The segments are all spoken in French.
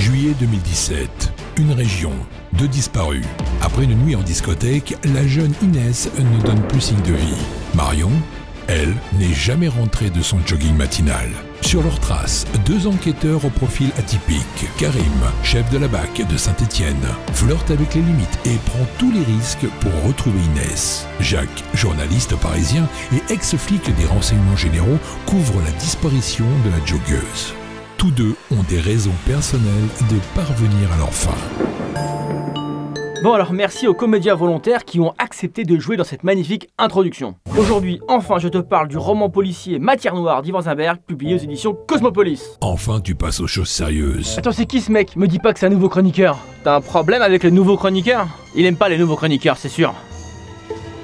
Juillet 2017, une région, 2 disparus. Après une nuit en discothèque, la jeune Inès ne donne plus signe de vie. Marion, elle, n'est jamais rentrée de son jogging matinal. Sur leurs traces, 2 enquêteurs au profil atypique. Karim, chef de la BAC de Saint-Étienne, flirte avec les limites et prend tous les risques pour retrouver Inès. Jacques, journaliste parisien et ex-flic des renseignements généraux, couvre la disparition de la joggeuse. Tous deux ont des raisons personnelles de parvenir à leur fin. Bon alors merci aux comédiens volontaires qui ont accepté de jouer dans cette magnifique introduction. Aujourd'hui, enfin je te parle du roman policier Matière Noire d'Ivan Zimberg, publié aux éditions Cosmopolis. Enfin tu passes aux choses sérieuses. Attends, c'est qui ce mec? Me dis pas que c'est un nouveau chroniqueur. T'as un problème avec les nouveaux chroniqueurs? Il aime pas les nouveaux chroniqueurs, c'est sûr.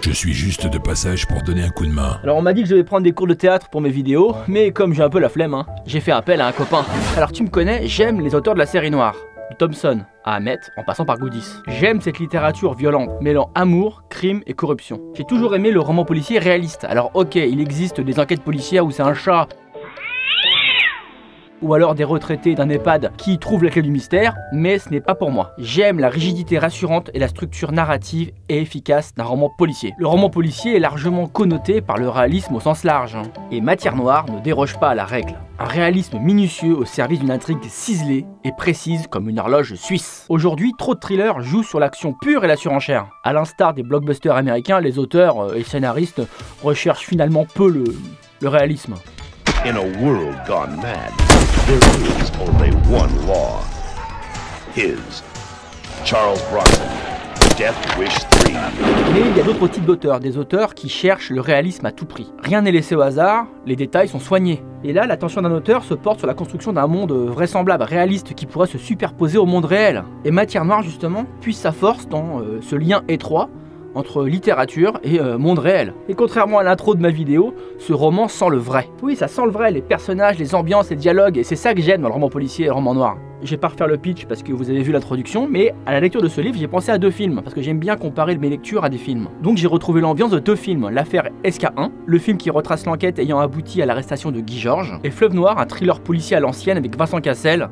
Je suis juste de passage pour donner un coup de main. Alors on m'a dit que je devais prendre des cours de théâtre pour mes vidéos, mais comme j'ai un peu la flemme, j'ai fait appel à un copain. Alors tu me connais, j'aime les auteurs de la série noire. De Thompson à Hammett, en passant par Goudis. J'aime cette littérature violente, mêlant amour, crime et corruption. J'ai toujours aimé le roman policier réaliste. Alors ok, il existe des enquêtes policières où c'est un chat ou alors des retraités d'un EHPAD qui trouvent la clé du mystère, mais ce n'est pas pour moi. J'aime la rigidité rassurante et la structure narrative et efficace d'un roman policier. Le roman policier est largement connoté par le réalisme au sens large, et Matière Noire ne déroge pas à la règle. Un réalisme minutieux au service d'une intrigue ciselée et précise comme une horloge suisse. Aujourd'hui, trop de thrillers jouent sur l'action pure et la surenchère. À l'instar des blockbusters américains, les auteurs et scénaristes recherchent finalement peu le réalisme. In a world gone mad, there is only one law. His. Charles Bronson. Death Wish 3. Mais il y a d'autres types d'auteurs, des auteurs qui cherchent le réalisme à tout prix. Rien n'est laissé au hasard, les détails sont soignés. Et là, l'attention d'un auteur se porte sur la construction d'un monde vraisemblable, réaliste, qui pourrait se superposer au monde réel. Et Matière Noire, justement, puise sa force dans ce lien étroit entre littérature et monde réel. Et contrairement à l'intro de ma vidéo, ce roman sent le vrai. Oui, ça sent le vrai, les personnages, les ambiances, les dialogues, et c'est ça que j'aime dans le roman policier et le roman noir. Je vais pas refaire le pitch parce que vous avez vu l'introduction, mais à la lecture de ce livre, j'ai pensé à 2 films, parce que j'aime bien comparer mes lectures à des films. Donc j'ai retrouvé l'ambiance de 2 films, l'affaire SK1, le film qui retrace l'enquête ayant abouti à l'arrestation de Guy Georges, et Fleuve Noir, un thriller policier à l'ancienne avec Vincent Cassel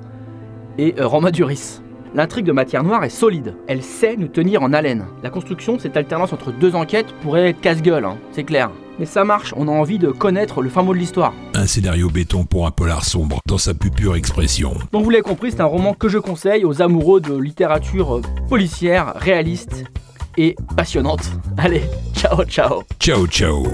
et Romain Duris. L'intrigue de Matière Noire est solide, elle sait nous tenir en haleine. La construction, cette alternance entre 2 enquêtes pourrait être casse-gueule, c'est clair. Mais ça marche, on a envie de connaître le fin mot de l'histoire. Un scénario béton pour un polar sombre, dans sa plus pure expression. Donc vous l'avez compris, c'est un roman que je conseille aux amoureux de littérature policière, réaliste et passionnante. Allez, ciao ciao. Ciao ciao.